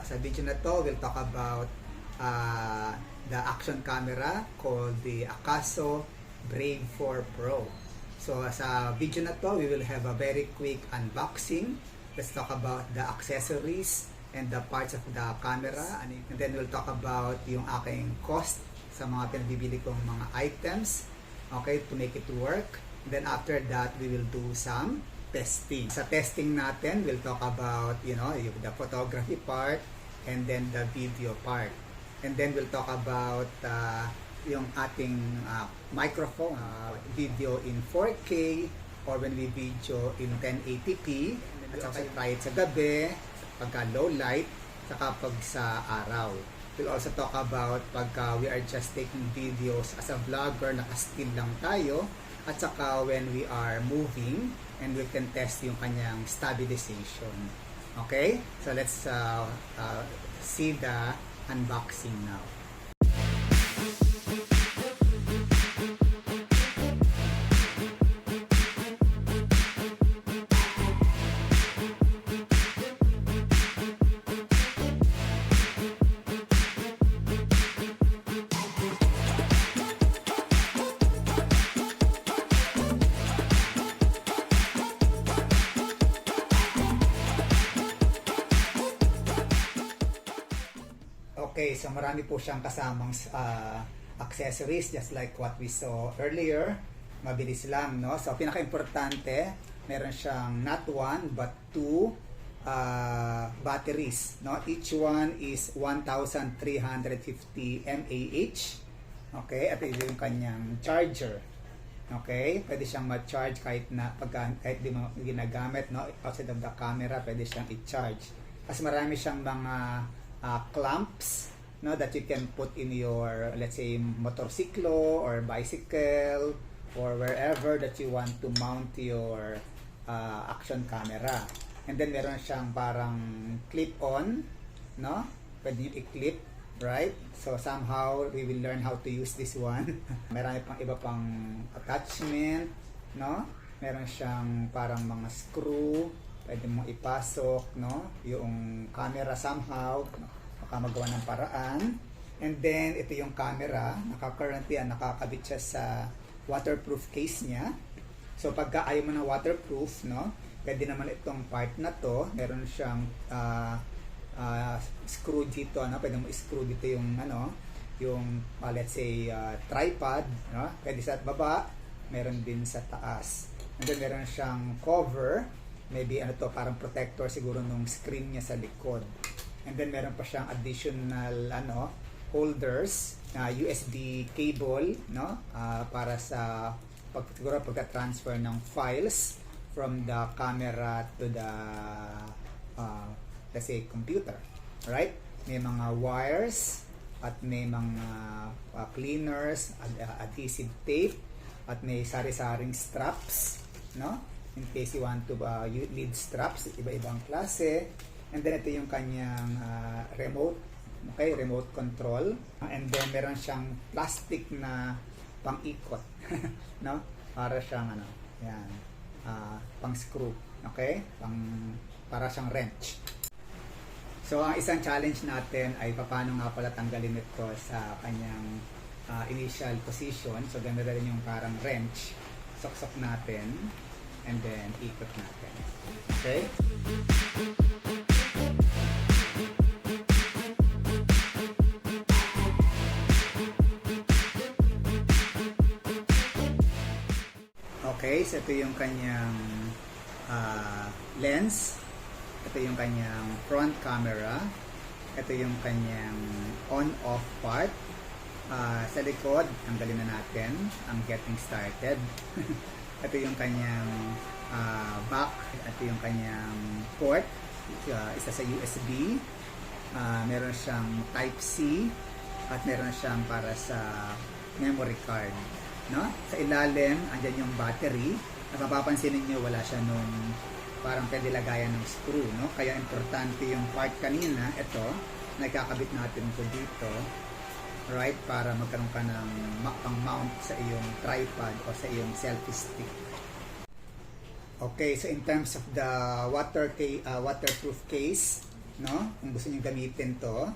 Sa video na to, we'll talk about the action camera called the Akaso Brave 4 Pro. So sa video na to, we will have a very quick unboxing. Let's talk about the accessories and the parts of the camera. And then we'll talk about yung aking cost sa mga pinabibili kong mga items, okay, to make it work. And then after that, we will do some testing. Sa testing natin, we'll talk about, the photography part and then the video part. And then we'll talk about yung ating microphone, video in 4K or when we video in 1080p. At saka try it sa gabi, pagka low light, saka pag sa araw. We'll also talk about pagka we are just taking videos as a vlogger, naka-still lang tayo, at saka when we are moving and we can test yung kanyang stabilization. Okay? So let's see the unboxing now. Okay, so marami po siyang kasamang accessories just like what we saw earlier. Mabilis lang, no? So pinaka-importante, meron siyang not one but two batteries, no? Each one is 1,350 mAh. Okay, at ito yung kanyang charger. Okay, pwede siyang ma-charge kahit di mo ginagamit, no? Outside of the camera, pwede siyang i-charge. Kasi marami siyang mga clamps, no, that you can put in your, let's say, motorsiklo or bicycle or wherever that you want to mount your action camera. And then meron siyang parang clip-on, no, pwede nyo i-clip, right? So somehow we will learn how to use this one. Meron pang iba pang attachment, no, meron siyang parang mga screw, pwede mong ipasok, no, yung camera somehow, baka magawa ng paraan. And then ito yung camera, currently nakakabit siya sa waterproof case niya. So pagka ayaw mo ng waterproof, no, pwede naman itong part na to, meron siyang screw dito, no, pwede mo i-screw dito yung let's say tripod, no, pwede sa baba, meron din sa taas. And then meron siyang cover, maybe parang protector siguro nung screen niya sa likod. And then meron pa siyang additional holders, USB cable, no, para sa siguro pagka-transfer ng files from the camera to the let's say computer, right? May mga wires at may mga cleaners, adhesive tape, at may sari-saring straps, no? In case you want to lead straps, iba-ibang klase. And then ito yung kanyang remote, okay, remote control. And then meron siyang plastic na pang-ikot, no? Para siyang yan, pang-screw, okay? Para siyang wrench. So ang isang challenge natin ay paano nga pala tanggalin ito sa kanyang initial position. So ganda rin yung parang wrench. Sok-sok natin. And then ikot natin. Okay? Okay, so ito yung kanyang lens. Ito yung kanyang front camera. Ito yung kanyang on-off part. Sa likod, tanggalin na natin ang getting started. Ito yung kanyang back, ito yung kanyang port, isa sa USB, meron siyang Type-C, at meron siyang para sa memory card, no? Sa ilalim, andyan yung battery, at mapapansin niyo wala siya nung parang pwede lagayan ng screw, no? Kaya importante yung part kanina, ito, na ikakabit natin ito dito, right, para magkaroon ka ng pang-mount sa iyong tripod o sa iyong selfie stick. Okay, so in terms of the waterproof case, no? Kung gusto niyo gamitin to,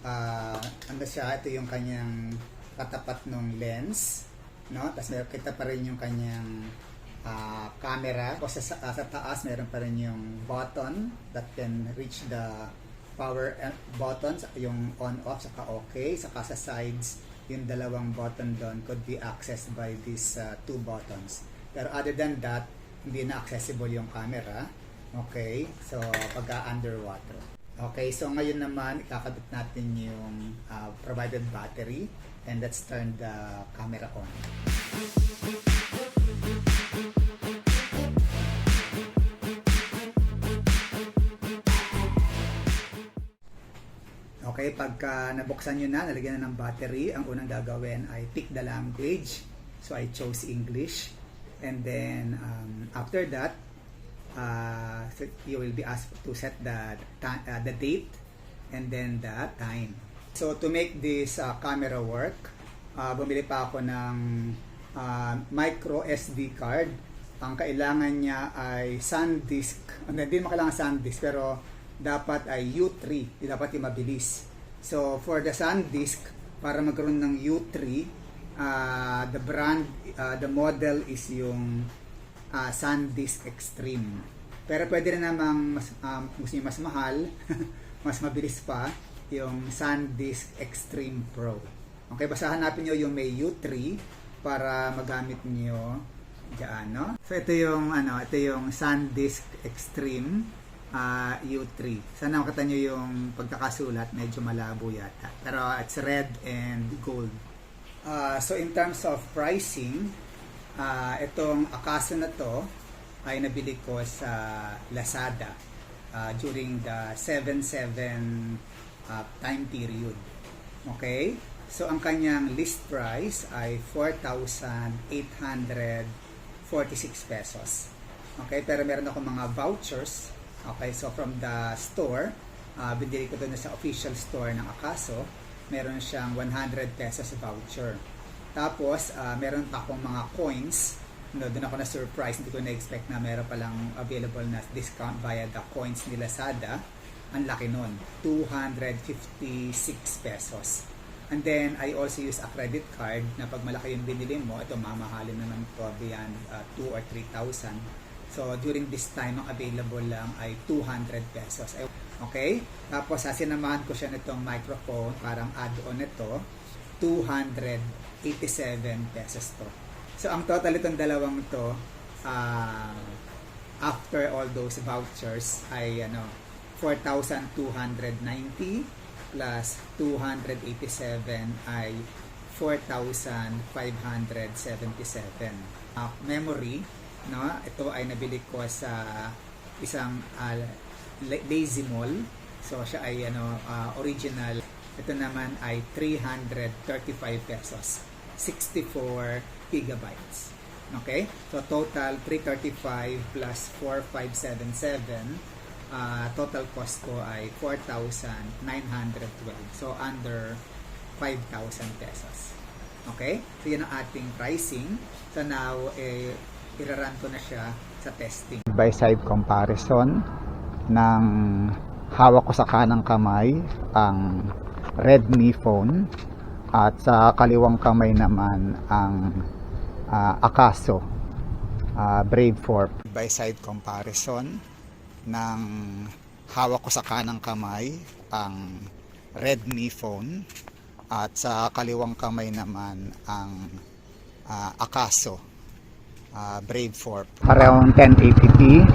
ano siya, ito yung kanyang katapat ng lens, no? Tapos meron kita pa rin yung kanyang camera. O sa taas meron pa rin yung button that can reach the power buttons, yung on off saka okay, saka sa sides yung dalawang button doon could be accessed by these two buttons. Pero other than that, hindi na accessible yung camera. Okay, so pagka underwater. Okay, so ngayon naman ikakabit natin yung provided battery, and let's turn the camera on. Okay, pagka nabuksan nyo na, nalagyan na ng battery, ang unang gagawin ay pick the language. So I chose English, and then after that, so you will be asked to set the date and then the time. So to make this camera work, bumili pa ako ng micro SD card. Ang kailangan niya ay SanDisk. Hindi mo kailangan SanDisk, pero dapat ay U3. Dapat yung mabilis. So for the SanDisk, para magkaroon ng U3, the brand, the model is yung SanDisk Extreme. Pero pwede rin namang gusto nyo mas mahal, mas mabilis pa, yung SanDisk Extreme Pro. Okay, basta hanapin nyo yung may U3 para magamit nyo diyan, no? So ito yung SanDisk Extreme U3. Sana makita nyo yung pagkakasulat, medyo malabo yata. Pero it's red and gold. So in terms of pricing, itong Akaso na to ay nabili ko sa Lazada during the 7/7 time period. Okay? So ang kanyang list price ay 4,846 pesos. Okay? Pero meron ako mga vouchers. Okay? So from the store, binili ko doon sa official store ng Akaso, meron siyang 100 pesos voucher. Tapos, meron pa akong mga coins. No, doon ako na-surprise. Hindi ko na-expect na meron palang available na discount via the coins ni Lazada. Ang laki nun. 256 pesos. And then, I also use a credit card na pag malaki yung binili mo, ito mamahalin naman ito beyond 2,000 or 3,000. So, during this time, ang available lang ay 200 pesos. Okay? Tapos, sinamahan ko siya nitong microphone, parang add-on nito, 287 pesos to. So, ang total itong dalawang to, after all those vouchers, ay 4,290 plus 287 ay 4,577. Memory, no? Ito ay nabili ko sa isang Lazy Mall. So, siya ay original. Ito naman ay 335 pesos. 64 gigabytes. Okay? So, total 335 plus 4,577. Total cost ko ay 4,912. So, under 5,000 pesos. Okay? So, yun ang ating pricing. So, now, iraran ko na siya sa testing. By side comparison ng hawak ko sa kanang kamay ang Redmi phone at sa kaliwang kamay naman ang Akaso Brave 4. By side comparison ng hawak ko sa kanang kamay ang Redmi phone at sa kaliwang kamay naman ang Akaso Brave 4. Parehong 1080p.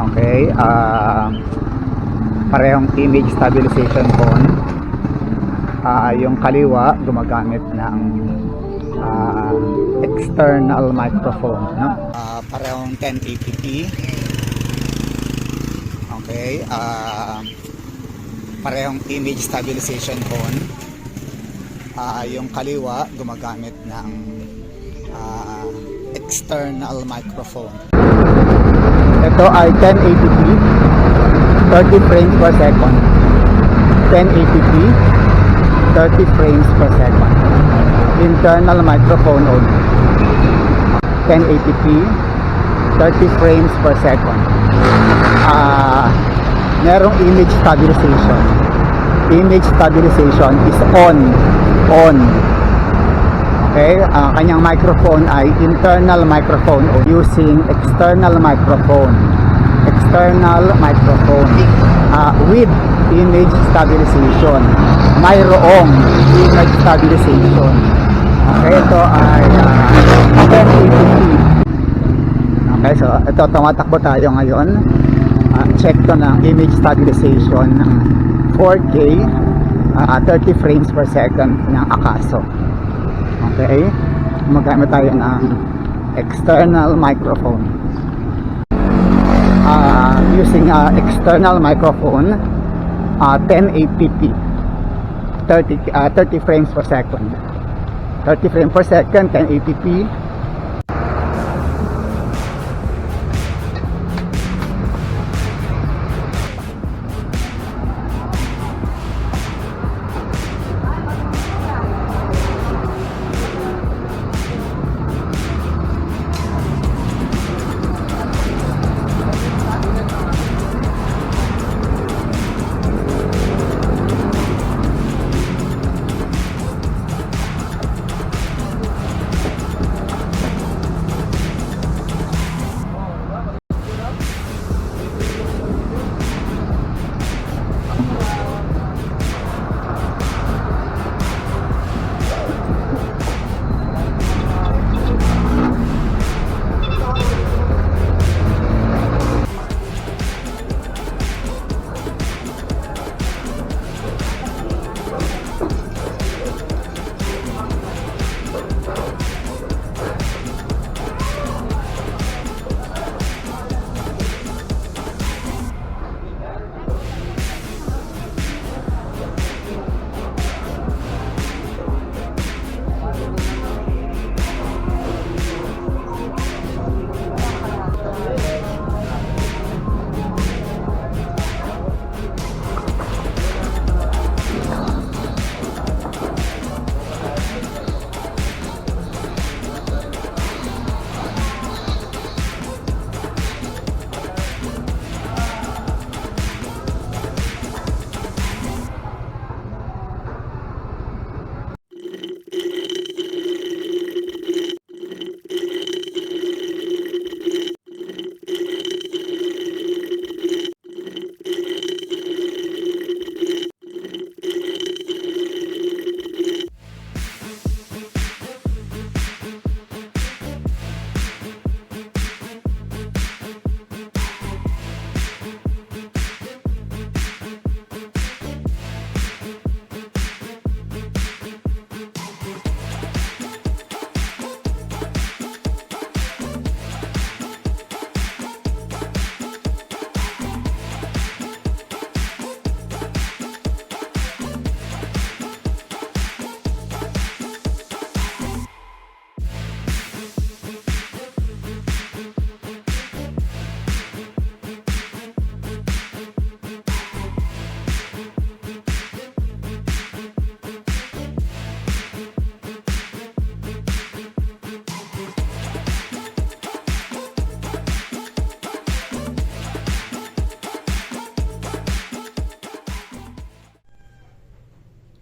Okay, parehong image stabilization phone. Yung kaliwa gumagamit ng external microphone, no? Parehong 1080p. Okay, parehong image stabilization phone. Yung kaliwa gumagamit ng external microphone. Ito ay 1080p, 30 frames per second. 1080p, 30 frames per second. Internal microphone only. 1080p, 30 frames per second. merong image stabilization. Image stabilization is on. Okay, kanyang microphone ay internal microphone o using external microphone with image stabilization. Mayroong image stabilization. Okay, ito ay 1080p. Okay, so ito, tumatakbo tayo ngayon. Check to ng image stabilization ng 4K 30 frames per second ng Akaso. Okay, magamit tayo ng external microphone. Using external microphone, 1080p, 30 frames per second. 30 frames per second, 1080p.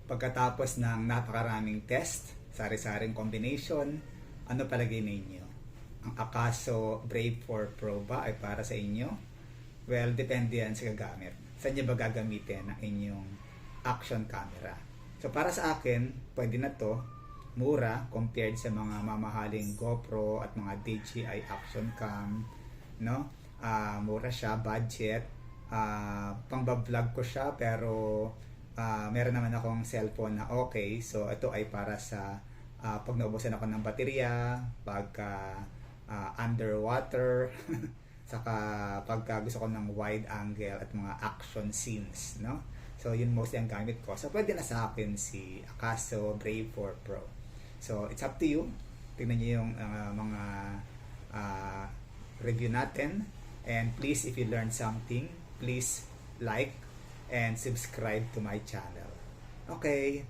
Pagkatapos ng napakaraming test, sari-saring combination, ano palagay ninyo? Ang Akaso Brave 4 Pro ba ay para sa inyo? Well, depende yan sa gagamit. Saan nyo ba gagamitin ang inyong action camera? So para sa akin, pwede na to, mura compared sa mga mamahaling GoPro at mga DJI action cam, no? Mura siya, budget. Pang-vlog ko siya, pero meron naman akong cellphone na okay. So ito ay para sa pag naubusan ako ng baterya, pagka underwater, saka pagka gusto ko ng wide angle at mga action scenes, no? So yun mostly ang gamit ko. So pwede na sa akin si Akaso Brave 4 Pro. So it's up to you. Tingnan niyo yung mga review natin. And please, if you learned something, please like and subscribe to my channel. Okay.